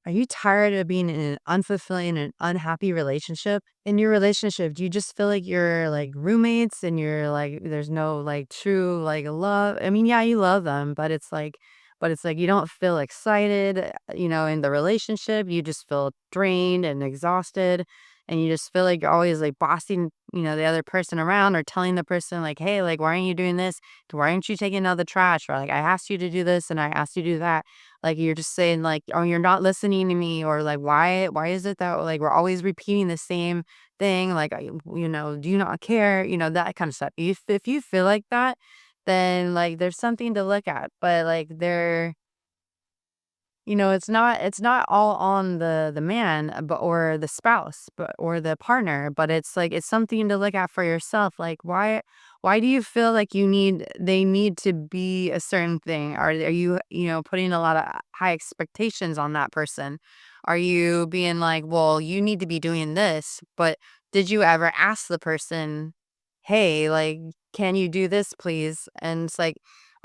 Are you tired of being in an unfulfilling and unhappy relationship? In your relationship, do you just feel like you're like roommates and you're like there's no like true like love? I mean, yeah, you love them, but it's like you don't feel excited, in the relationship. You just feel drained and exhausted and you just feel like you're always like bossing, the other person around or telling the person like, "Hey, like why aren't you doing this? Why aren't you taking out the trash?" Or like, "I asked you to do this and I asked you to do that." Like, you're just saying, like, "Oh, you're not listening to me," or like, why is it that, like, we're always repeating the same thing? Like, "Do you not care?" That kind of stuff. If you feel like that, then, like, there's something to look at, but, like, it's not all on the man, but or the spouse, but or the partner, but it's like it's something to look at for yourself. Like why do you feel like they need to be a certain thing? Are you, putting a lot of high expectations on that person? Are you being like, "Well, you need to be doing this," but did you ever ask the person, "Hey, like, can you do this, please?" And it's like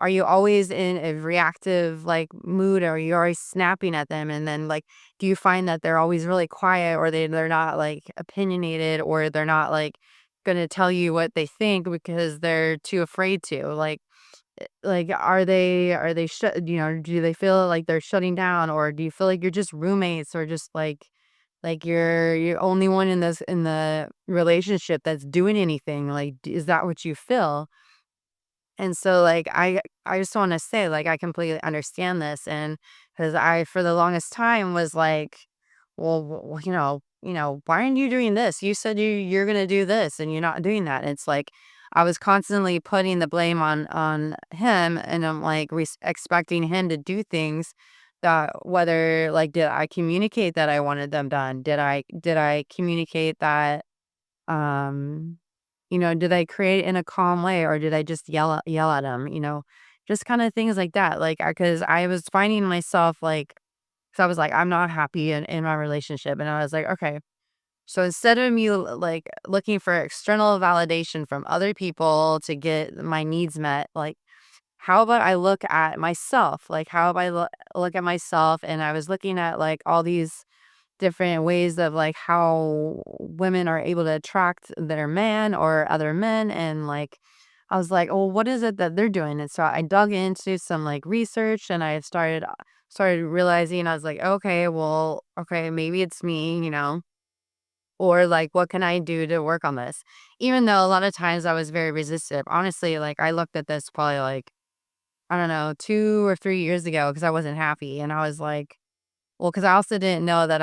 are you always in a reactive, like, mood, or are you always snapping at them? And then, like, do you find that they're always really quiet or they're not, like, opinionated or they're not, like, gonna tell you what they think because they're too afraid to? Like, are they do they feel like they're shutting down, or do you feel like you're just roommates or just, like, you're only one in the relationship that's doing anything? Like, d is that what you feel? And so, like, I just wanna say, like, I completely understand this, and because I, for the longest time, was like, "Well, why aren't you doing this? You said you're gonna do this, and you're not doing that." And it's like, I was constantly putting the blame on him, and I'm, like, expecting him to do things that whether like, did I communicate that I wanted them done? Did I communicate that did I create it in a calm way or did I just yell at him, Just kind of things like that. Like, because I was finding myself like, so I was like, I'm not happy in my relationship. And I was like, okay. So instead of me like looking for external validation from other people to get my needs met, like, how about I look at myself? Like, how about look at myself? And I was looking at like all these different ways of like how women are able to attract their man or other men and like I was like, "Oh, what is it that they're doing?" And so I dug into some like research and I started realizing I was like, "Okay, well, okay, maybe it's me, or like what can I do to work on this?" Even though a lot of times I was very resistant. Honestly, like I looked at this probably like I don't know, 2 or 3 years ago because I wasn't happy and I was like well, because I also didn't know that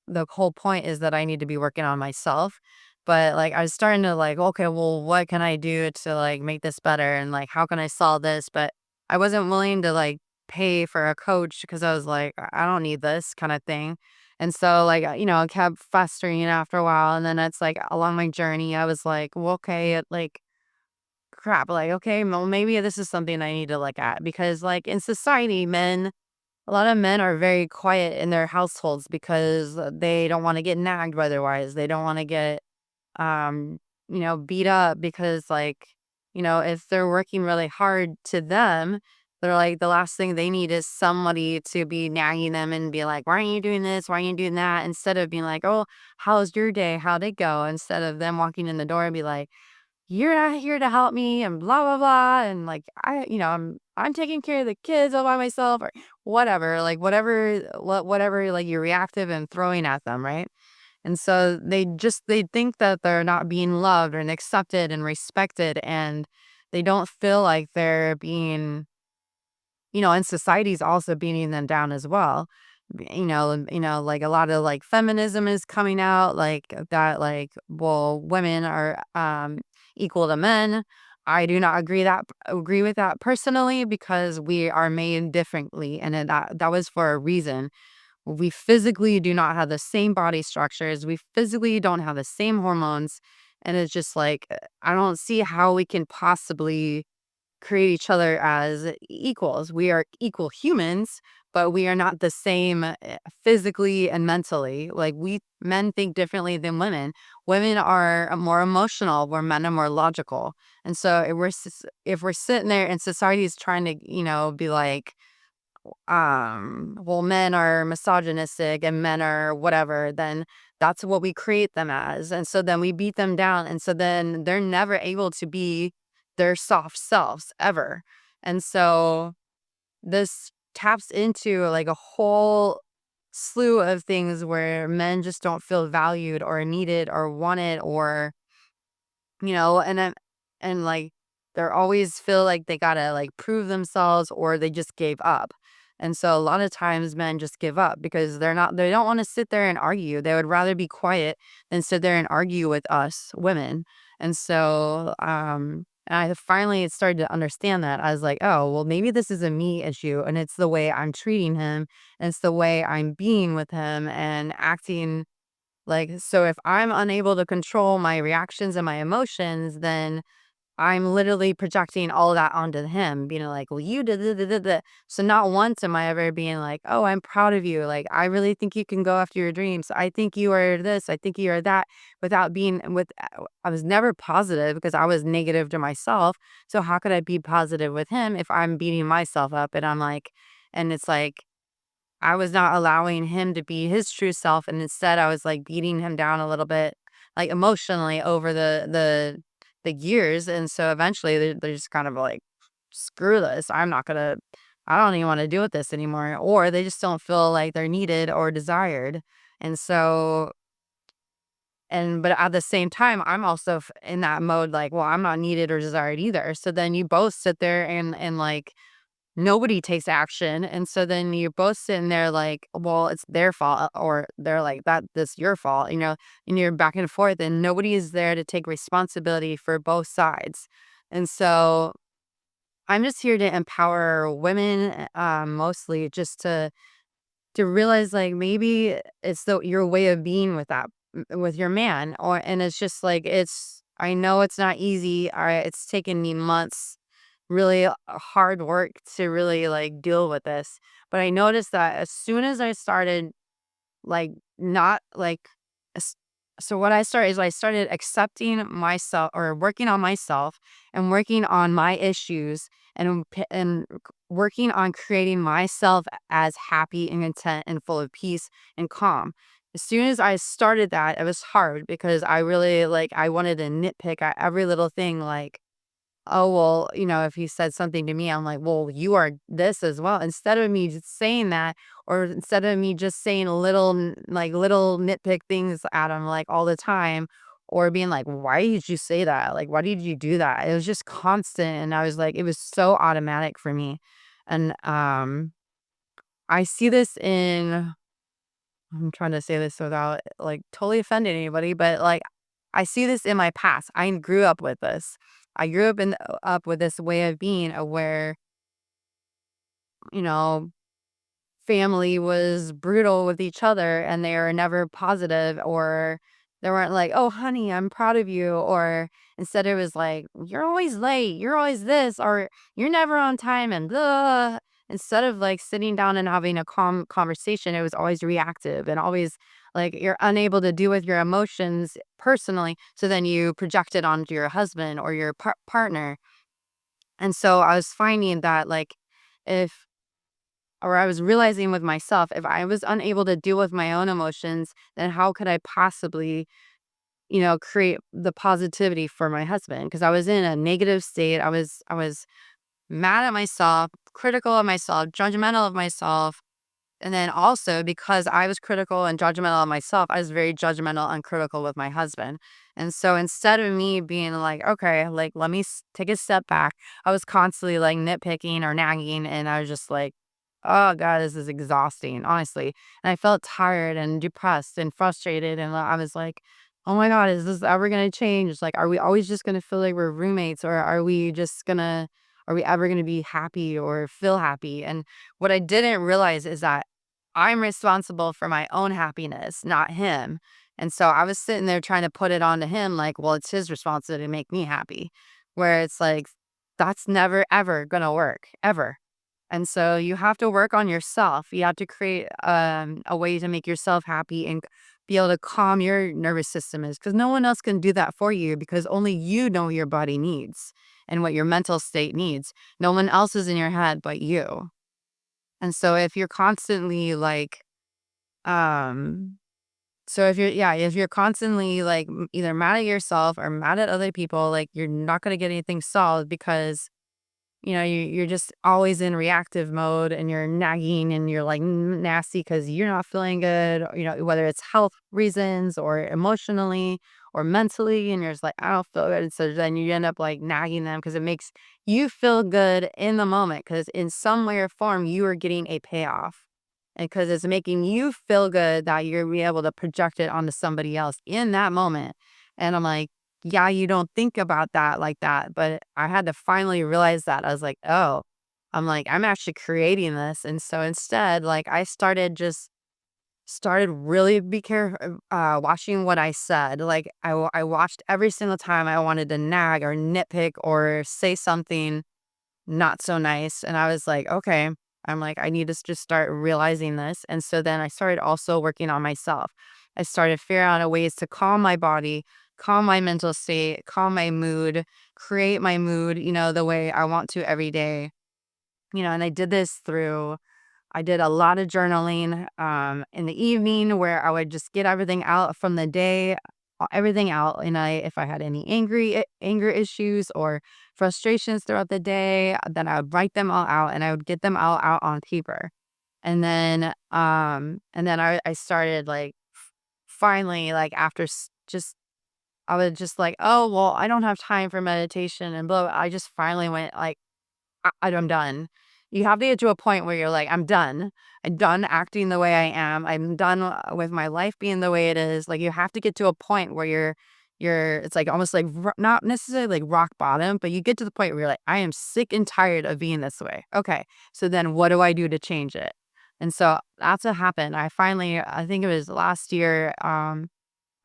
the whole point is that I need to be working on myself, but, like, I was starting to, like, "Okay, well, what can I do to, like, make this better, and, like, how can I solve this?" But I wasn't willing to, like, pay for a coach because I was like, I don't need this," kinda thing, and so, like, it kept festering after a while, and then it's like, along my journey, I was like, "Well, okay, like, crap, like, okay, well, maybe this is something I need to look at," because, like, in society, a lot of men are very quiet in their households because they don't wanna get nagged by their wives. They don't wanna get, beat up because, like, if they're working really hard to them, they're like, the last thing they need is somebody to be nagging them and be like, "Why aren't you doing this? Why aren't you doing that?" Instead of being like, "Oh, how's your day? How'd it go?" Instead of them walking in the door and be like, "You're not here to help me," and blah, blah, blah, and, like, I'm taking care of the kids all by myself or whatever, like, whatever, like, you're reactive and throwing at them, right? And so they think that they're not being loved and accepted and respected, and they don't feel like they're being and society's also beating them down as well. Like, a lot of, like, feminism is coming out, like, that, like, well, women are, equal to men. I do not agree with that personally because we are made differently, and then that was for a reason. We physically do not have the same body structures. We physically don't have the same hormones, and it's just like, I don't see how we can possibly create each other as equals. We are equal humans, but we are not the same physically and mentally. Like we men think differently than women. Women are more emotional, where men are more logical. And so if we're sitting there and society is trying to, be like well, men are misogynistic and men are whatever, then that's what we create them as. And so then we beat them down. And so then they're never able to be their soft selves ever. And so this taps into like a whole slew of things where men just don't feel valued or needed or wanted or and like they're always feel like they gotta like prove themselves or they just gave up. And so a lot of times men just give up because they don't want to sit there and argue. They would rather be quiet than sit there and argue with us women. And so and I finally started to understand that. I was like, oh, well, maybe this is a me issue and it's the way I'm treating him and it's the way I'm being with him and acting like, so if I'm unable to control my reactions and my emotions, then I'm literally projecting all of that onto him, being like, well, you did, so not once am I ever being like, oh, I'm proud of you. Like, I really think you can go after your dreams. I think you are this. I think you are that without being I was never positive because I was negative to myself. So how could I be positive with him if I'm beating myself up and I'm like, and it's like, I was not allowing him to be his true self, and instead I was, like, beating him down a little bit, like, emotionally over the years, and so eventually they're just kind of like, "Screw this, I don't even wanna deal with this anymore," or they just don't feel like they're needed or desired, and so but at the same time, I'm also in that mode, like, "Well, I'm not needed or desired either," so then you both sit there and, like, nobody takes action, and so then you're both sitting there like, well, it's their fault, or they're like, that this your fault, and you're back and forth, and nobody is there to take responsibility for both sides. And so I'm just here to empower women, mostly just to realize like maybe it's your way of being with with your man, and it's just like I know it's not easy. It's taken me months, really hard work to really like deal with this. But I noticed that as soon as I started like not like s- so what I started is I started accepting myself or working on myself and working on my issues working on creating myself as happy and content and full of peace and calm. As soon as I started that, it was hard because I really like I wanted to nitpick at every little thing like, oh, well, if he said something to me, I'm like, well, you are this as well. Instead of me just saying that, or instead of me just saying little nitpick things at him like all the time, or being like, why did you say that? Like, why did you do that? It was just constant. And I was like, it was so automatic for me. And I see this I'm trying to say this without like totally offending anybody, but like I see this in my past. I grew up with this. I grew up with this way of being where, you know, family was brutal with each other and they were never positive or they weren't like, "Oh, honey, I'm proud of you." Or instead it was like, "You're always late. You're always this," or "You're never on time," and blah. Instead of like sitting down and having a calm conversation, it was always reactive and always like you're unable to deal with your emotions personally. So then you project it onto your husband or your partner. And so I was finding that like if or I was realizing with myself, if I was unable to deal with my own emotions, then how could I possibly, create the positivity for my husband? Because I was in a negative state. I was mad at myself, critical of myself, judgmental of myself. And then also because I was critical and judgmental of myself, I was very judgmental and critical with my husband. And so instead of me being like, okay, like let me take a step back, I was constantly like nitpicking or nagging. And I was just like, oh God, this is exhausting, honestly. And I felt tired and depressed and frustrated. And I was like, oh my God, is this ever going to change? Like, are we always just going to feel like we're roommates or are we ever going to be happy or feel happy? And what I didn't realize is that I'm responsible for my own happiness, not him. And so I was sitting there trying to put it onto him like, well, it's his responsibility to make me happy. Where it's like, that's never, ever going to work, ever. And so you have to work on yourself. You have to create a way to make yourself happy and be able to calm your nervous system is because no one else can do that for you because only you know what your body needs and what your mental state needs. No one else is in your head but you. And so if you're constantly like, um, so if you're constantly like either mad at yourself or mad at other people, like you're not going to get anything solved because you're just always in reactive mode and you're nagging and you're like nasty because you're not feeling good, whether it's health reasons or emotionally or mentally. And you're just like, I don't feel good. And so then you end up like nagging them because it makes you feel good in the moment because in some way or form, you are getting a payoff. And because it's making you feel good that you're be able to project it onto somebody else in that moment. And I'm like, yeah, you don't think about that like that, but I had to finally realize that. I was like, "Oh," I'm like, "I'm actually creating this." And so instead, like, I started really be careful, watching what I said. Like, I watched every single time I wanted to nag or nitpick or say something not so nice, and I was like, "Okay." I'm like, "I need to just start realizing this." And so then I started also working on myself. I started figuring out a ways to calm my body, calm my mental state, calm my mood, create my mood, the way I want to every day. And I did a lot of journaling in the evening where I would just get everything out from the day, everything out. And if I had any anger issues or frustrations throughout the day, then I would write them all out and I would get them all out on paper. And then I started like finally like after just I was just like, oh well, I don't have time for meditation and blah. I just finally went like I'm done. You have to get to a point where you're like, I'm done. I'm done acting the way I am. I'm done with my life being the way it is. Like you have to get to a point where it's like almost like not necessarily like rock bottom, but you get to the point where you're like, I am sick and tired of being this way. Okay. So then what do I do to change it? And so that's what happened. I think it was last year.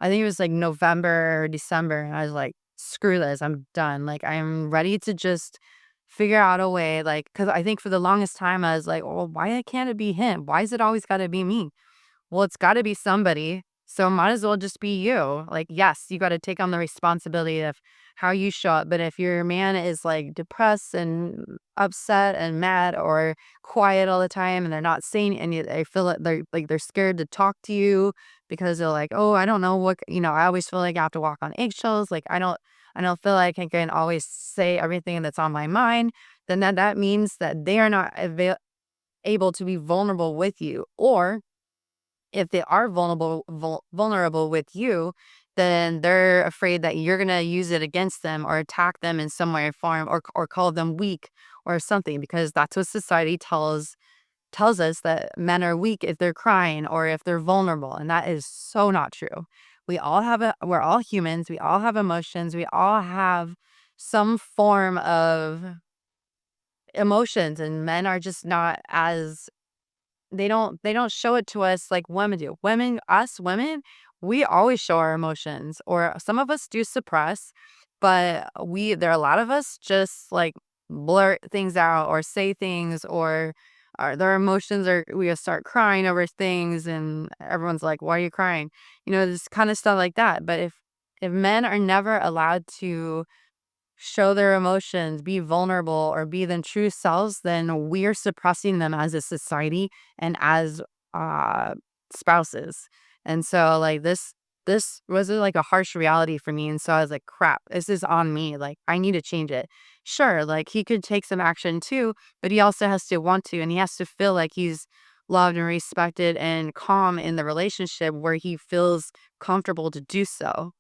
I think it was like November or December, and I was like, "Screw this, I'm done." Like, I'm ready to just figure out a way, like, because I think for the longest time, I was like, "Well, why can't it be him? Why is it always gotta be me?" Well, it's gotta be somebody, so might as well just be you. Like, yes, you gotta take on the responsibility of how you show up, but if your man is, like, depressed and upset and mad or quiet all the time and they're not saying they feel like they're scared to talk to you because they're like, "Oh, I don't know what" I always feel like I have to walk on eggshells, like, I don't feel like I can always say everything that's on my mind, then that means that they are not able to be vulnerable with you, or if they are vulnerable with you, then they're afraid that you're gonna use it against them or attack them in some way or form or call them weak or something because that's what society tells us that men are weak if they're crying or if they're vulnerable, and that is so not true. We're all humans, we all have emotions, we all have some form of emotions, and men are just not as they don't show it to us like women do. Us women, we always show our emotions, or some of us do suppress, but there are a lot of us just like blurt things out or say things or their emotions are we just start crying over things and everyone's like, why are you crying? This kind of stuff like that. But if men are never allowed to show their emotions, be vulnerable, or be their true selves, then we're suppressing them as a society and as uh spouses. And so like this was like a harsh reality for me. And so I was like, crap, this is on me. Like I need to change it. Sure, like he could take some action too, but he also has to want to and he has to feel like he's loved and respected and calm in the relationship where he feels comfortable to do so.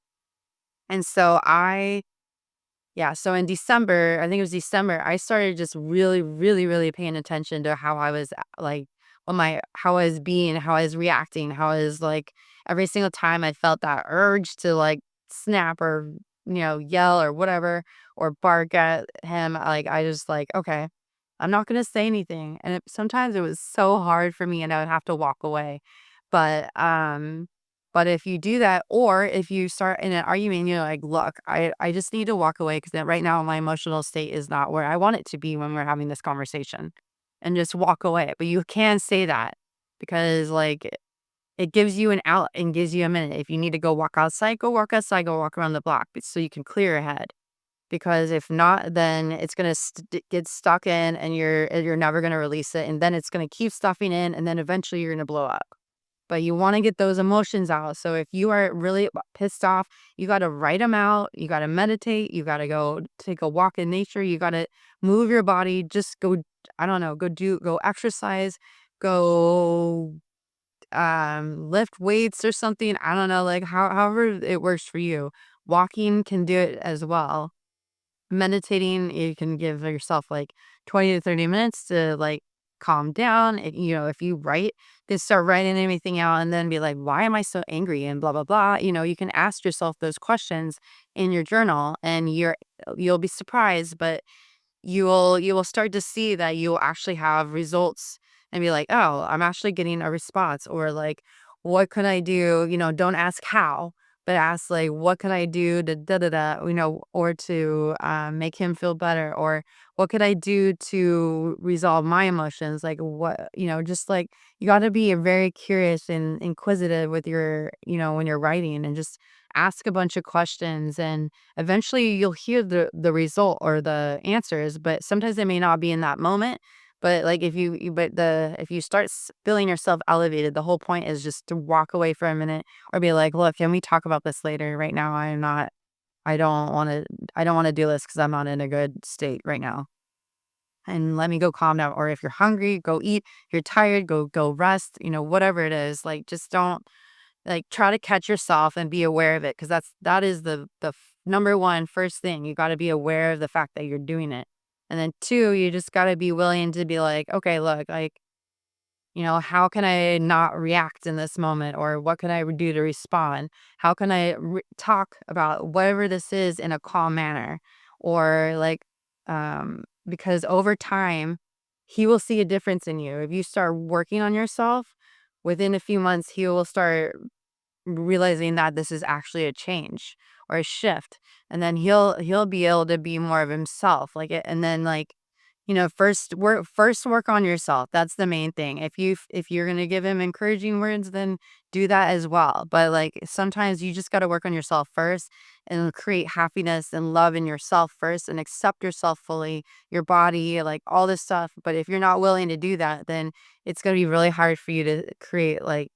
And so so in December, I think it was December, I started just really, really, really paying attention to how I was like, how I was being, how I was reacting, how I was like, every single time I felt that urge to like snap or, yell or whatever, or bark at him, like, I just like, okay, I'm not going to say anything. And sometimes it was so hard for me and I would have to walk away. But, but if you do that, or if you start in an argument, you're like, look, I just need to walk away because right now my emotional state is not where I want it to be when we're having this conversation and just walk away. But you can say that because like it gives you an out and gives you a minute. If you need to go walk outside, go walk outside, go walk around the block so you can clear your head because if not, then it's gonna get stuck in, and you're never gonna release it, and then it's gonna keep stuffing in, and then eventually you're gonna blow up. But you wanna get those emotions out. So if you are really pissed off, you gotta write them out, you gotta meditate, you gotta go take a walk in nature, you gotta move your body, just go, I don't know, go exercise, go, lift weights or something. I don't know, like, however it works for you. Walking can do it as well. Meditating, you can give yourself like 20 to 30 minutes to like calm down. If you write, then start writing everything out and then be like, why am I so angry? And blah, blah, blah. You can ask yourself those questions in your journal, and you'll be surprised, but you will start to see that you'll actually have results and be like, "Oh, I'm actually getting a response," or like, "What can I do?" Don't ask how, but ask like, "What can I do to da da da," or to make him feel better, or what could I do to resolve my emotions? Like, just like you got to be very curious and inquisitive with when you're writing, and just ask a bunch of questions, and eventually you'll hear the result or the answers, but sometimes they may not be in that moment. But like if you start feeling yourself elevated, the whole point is just to walk away for a minute or be like, look, can we talk about this later? Right now, I don't want to, I don't want to do this because I'm not in a good state right now. And let me go calm down. Or if you're hungry, go eat. If you're tired, go rest. Whatever it is, like just don't, like, try to catch yourself and be aware of it, because that is the number one first thing. You gotta be aware of the fact that you're doing it. And then 2, you just gotta be willing to be like, "Okay, look, like, how can I not react in this moment? Or what can I do to respond? How can I talk about whatever this is in a calm manner?" Or like, because over time, he will see a difference in you. If you start working on yourself, within a few months, he will start realizing that this is actually a change or a shift, and then he'll be able to be more of himself, like it. And then, like, first work on yourself. That's the main thing. If you're going to give him encouraging words, then do that as well. But like sometimes you just got to work on yourself first, and create happiness and love in yourself first, and accept yourself fully, your body, like all this stuff. But if you're not willing to do that, then it's going to be really hard for you to create like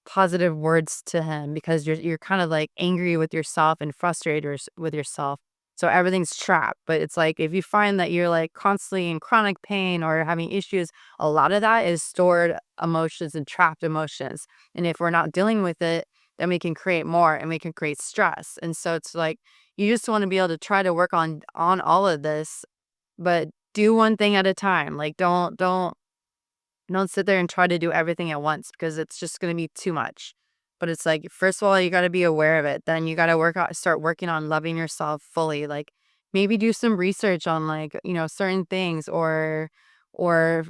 positive words to him, because you're kind of like angry with yourself and frustrated with yourself. So everything's trapped. But it's like if you find that you're like constantly in chronic pain or having issues, a lot of that is stored emotions and trapped emotions. And if we're not dealing with it, then we can create more, and we can create stress. And so it's like you just want to be able to try to work on all of this, but do one thing at a time. Like don't sit there and try to do everything at once, because it's just gonna be too much. But it's like, first of all, you gotta be aware of it. Then you gotta start working on loving yourself fully. Like maybe do some research on like, certain things, or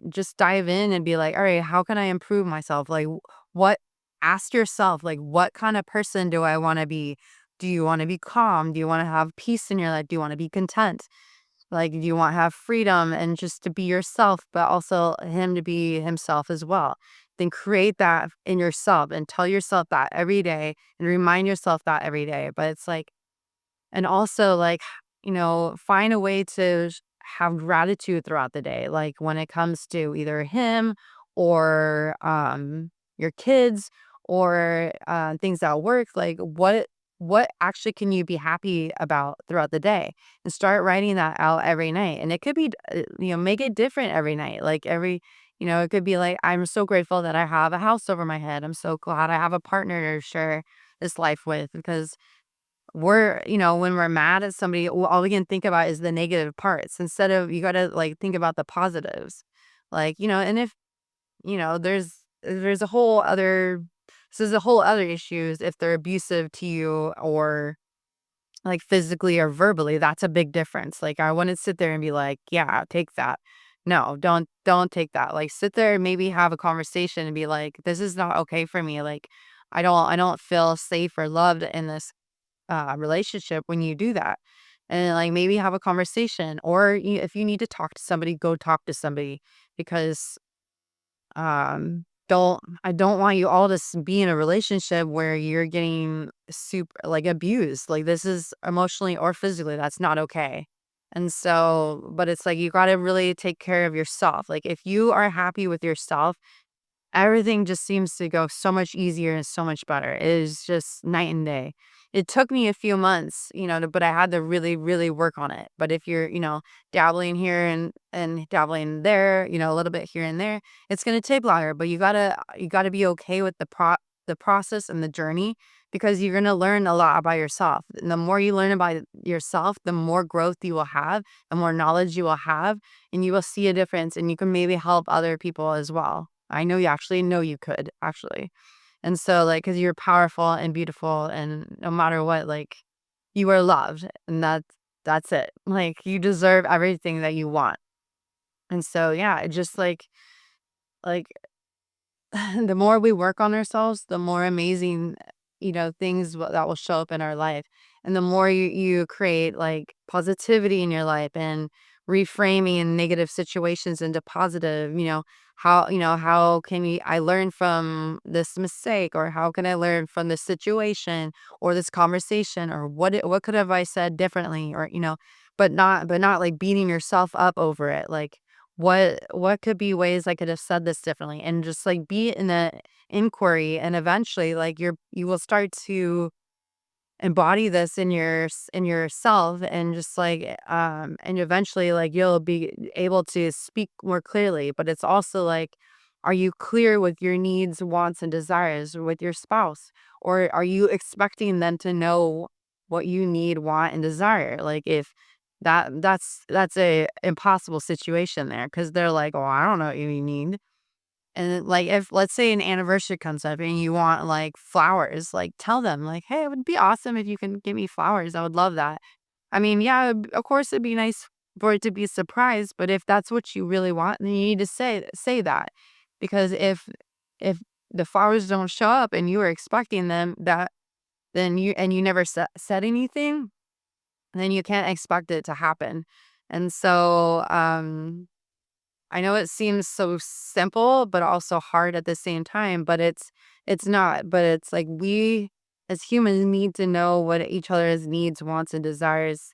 just dive in and be like, all right, how can I improve myself? Like what ask yourself, like, what kind of person do I want to be? Do you want to be calm? Do you want to have peace in your life? Do you want to be content? Like, do you want to have freedom and just to be yourself, but also him to be himself as well? Then create that in yourself and tell yourself that every day, and remind yourself that every day. But it's like, and also like, find a way to have gratitude throughout the day. Like when it comes to either him, or your kids, or things at work, like what actually can you be happy about throughout the day, and start writing that out every night. And it could be make it different every night. Like it could be like, I'm so grateful that I have a house over my head. I'm so glad I have a partner to share this life with, because when we're mad at somebody, all we can think about is the negative parts, instead of, you got to like think about the positives. Like, and if, there's a whole other, so there's a whole other issues if they're abusive to you, or like physically or verbally. That's a big difference. Like I wouldn't sit there and be like, yeah, take that. No, don't take that. Like sit there and maybe have a conversation and be like, this is not okay for me. Like I don't feel safe or loved in this relationship when you do that. And like maybe have a conversation, or if you need to talk to somebody, go talk to somebody, because don't I don't want you all to be in a relationship where you're getting super like abused. Like this is emotionally or physically, that's not okay. And so, but it's like you got to really take care of yourself. Like if you are happy with yourself, everything just seems to go so much easier and so much better. It is just night and day. It took me a few months, but I had to really, really work on it. But if you're, dabbling here and dabbling there, a little bit here and there, it's gonna take longer. But you gotta be okay with the process and the journey because you're gonna learn a lot about yourself. And the more you learn about yourself, the more growth you will have, the more knowledge you will have, and you will see a difference and you can maybe help other people as well. I know you actually know you could actually. And so like cuz you're powerful and beautiful and no matter what like you are loved and that's it. Like you deserve everything that you want. And so yeah, it just like the more we work on ourselves, the more amazing, things that will show up in our life. And the more you create like positivity in your life and reframing negative situations into positive, how can I learn from this mistake or how can I learn from this situation or this conversation or what could have I said differently or, but not like beating yourself up over it. Like what could be ways I could have said this differently? And just like be in the inquiry and eventually like you will start to embody this in yourself and just like and eventually like you'll be able to speak more clearly. But it's also like are you clear with your needs, wants, and desires with your spouse? Or are you expecting them to know what you need, want, and desire? Like if that's a impossible situation there because they're like, oh, I don't know what you need. And then, like, if let's say an anniversary comes up and you want like flowers, like tell them, like, hey, it would be awesome if you can give me flowers. I would love that. I mean, yeah, of course it'd be nice for it to be a surprise, but if that's what you really want, then you need to say that. Because if the flowers don't show up and you were expecting them, that then you never said anything, then you can't expect it to happen. And so, I know it seems so simple, but also hard at the same time, but it's not. But it's like we as humans need to know what each other's needs, wants, and desires,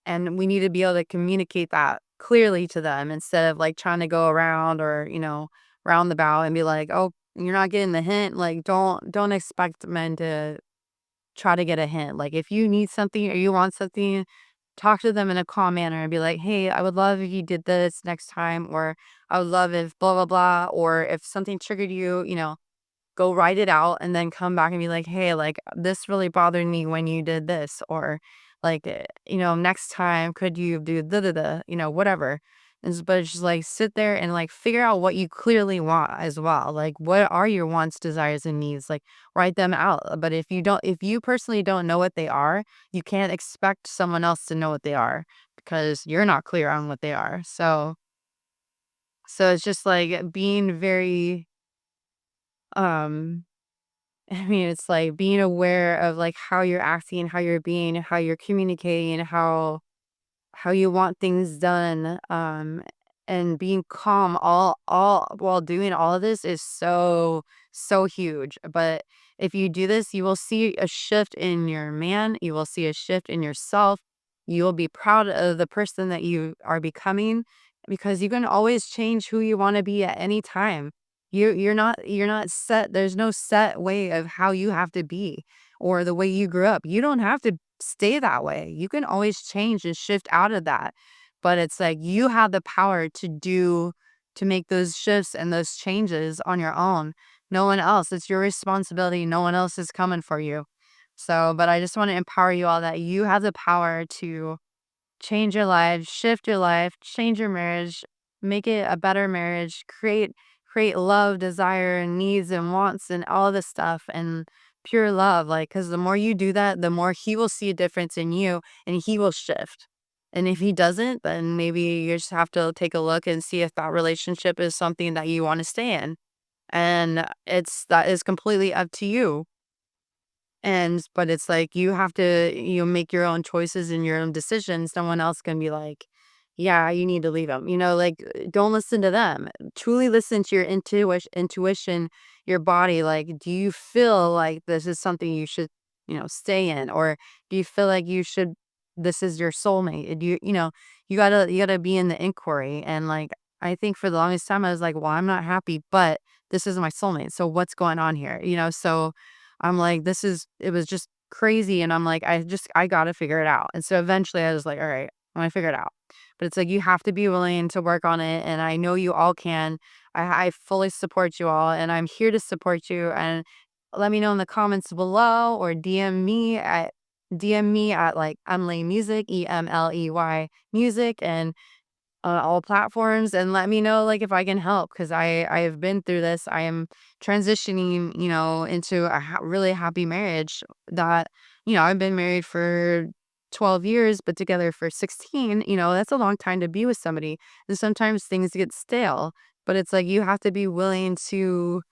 and we need to be able to communicate that clearly to them instead of like trying to go around or roundabout and be like, oh, you're not getting the hint. Like, don't expect men to try to get a hint. Like, if you need something or you want something, talk to them in a calm manner and be like, "Hey, I would love if you did this next time," or "I would love if blah blah blah," or if something triggered you, go write it out and then come back and be like, "Hey, like this really bothered me when you did this," or like, "Next time could you do da da da," whatever. But it's just like sit there and like figure out what you clearly want as well. Like, what are your wants, desires, and needs? Like, write them out. But if you personally don't know what they are, you can't expect someone else to know what they are because you're not clear on what they are. So it's just like being very um I mean, it's like being aware of like how you're acting, how you're being, how you're communicating, how you want things done, and being calm all while doing all of this is so huge. But if you do this, you will see a shift in your man, you will see a shift in yourself. You will be proud of the person that you are becoming because you can always change who you want to be at any time. You're not set. There's no set way of how you have to be or the way you grew up. You don't have to stay that way. You can always change and shift out of that. But it's like you have the power to make those shifts and those changes on your own. No one else. It's your responsibility. No one else is coming for you. So, but I just want to empower you all that you have the power to change your life, shift your life, change your marriage, make it a better marriage, create love, desire, and needs and wants and all this stuff and pure love. Like, because the more you do that, the more he will see a difference in you and he will shift. And if he doesn't, then maybe you just have to take a look and see if that relationship is something that you want to stay in. And that is completely up to you. But it's like you have to make your own choices and your own decisions. No one else can be like, yeah, you need to leave them. Like don't listen to them. Truly listen to your intuition, your body. Like, do you feel like this is something you should, stay in, or do you feel like you should? this is your soulmate. And you gotta be in the inquiry. And like, I think for the longest time, I was like, well, I'm not happy, but this is my soulmate. So what's going on here? So I'm like, it was just crazy. And I'm like, I gotta figure it out. And so eventually I was like, all right, I'm gonna figure it out. But it's like, you have to be willing to work on it. And I know you all can. I fully support you all, and I'm here to support you. And let me know in the comments below, or DM me at like Emily Music, EMLEY Music, and all platforms, and let me know like if I can help, because I have been through this. I am transitioning, into a really happy marriage that, I've been married for 12 years, but together for 16. That's a long time to be with somebody. And sometimes things get stale, but it's like you have to be willing to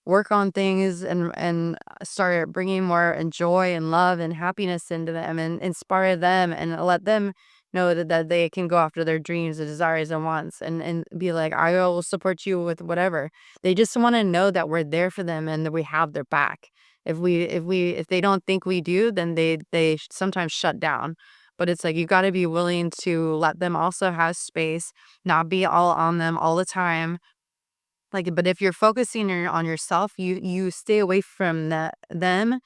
work on things, and start bringing more and joy and love and happiness into them, and inspire them, and let them know that they can go after their dreams and desires and wants, and be like, I will support you with whatever. They just want to know that we're there for them and that we have their back. If they don't think we do, then they sometimes shut down. But it's like, you got to be willing to let them also have space, not be all on them all the time. Like, but if you're focusing on yourself, you stay away from them,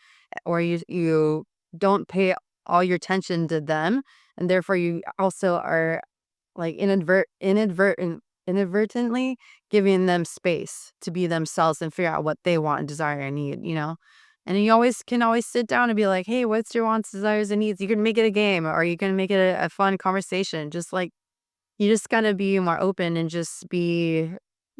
or you don't pay all your attention to them, and therefore you also are like inadvertently giving them space to be themselves and figure out what they want and desire and need. And you always can always sit down and be like, hey, what's your wants, desires, and needs? You can make it a game, or you can make it a fun conversation. Just like, you just gotta be more open and just be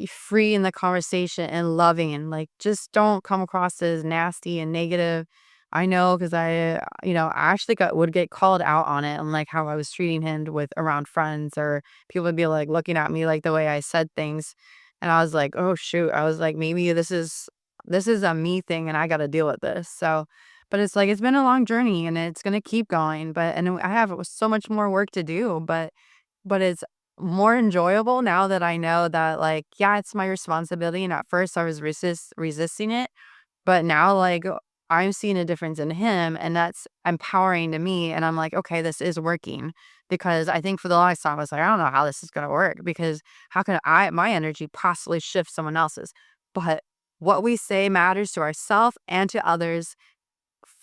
free in the conversation and loving, and like, just don't come across as nasty and negative. I know, because I actually would get called out on it, and like how I was treating him with around friends, or people would be like looking at me like the way I said things. And I was like, oh shoot. I was like, maybe this is a me thing and I gotta deal with this. So, but it's like, it's been a long journey and it's gonna keep going. And I have so much more work to do, but it's more enjoyable now that I know that, like, yeah, it's my responsibility, and at first I was resisting it, but now, like, I'm seeing a difference in him, and that's empowering to me, and I'm like, "Okay, this is working," because I think for the longest time, I was like, "I don't know how this is gonna work, because how can my energy possibly shift someone else's?" But what we say matters to ourselves and to others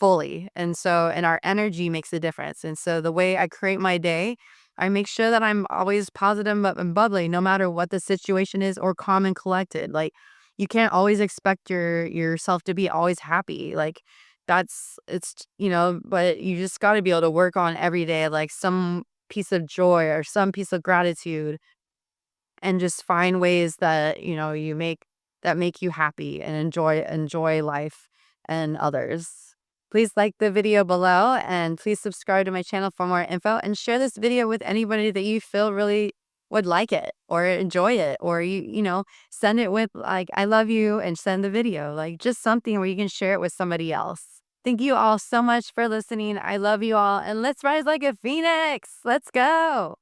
fully. And our energy makes a difference. And so the way I create my day, I make sure that I'm always positive and bubbly, no matter what the situation is, or calm and collected. Like, you can't always expect yourself to be always happy. Like, but you just got to be able to work on every day, like some piece of joy or some piece of gratitude, and just find ways that, make you happy and enjoy life and others. Please like the video below, and please subscribe to my channel for more info, and share this video with anybody that you feel really would like it or enjoy it, or send it with like, I love you, and send the video, like, just something where you can share it with somebody else. Thank you all so much for listening. I love you all, and let's rise like a phoenix. Let's go.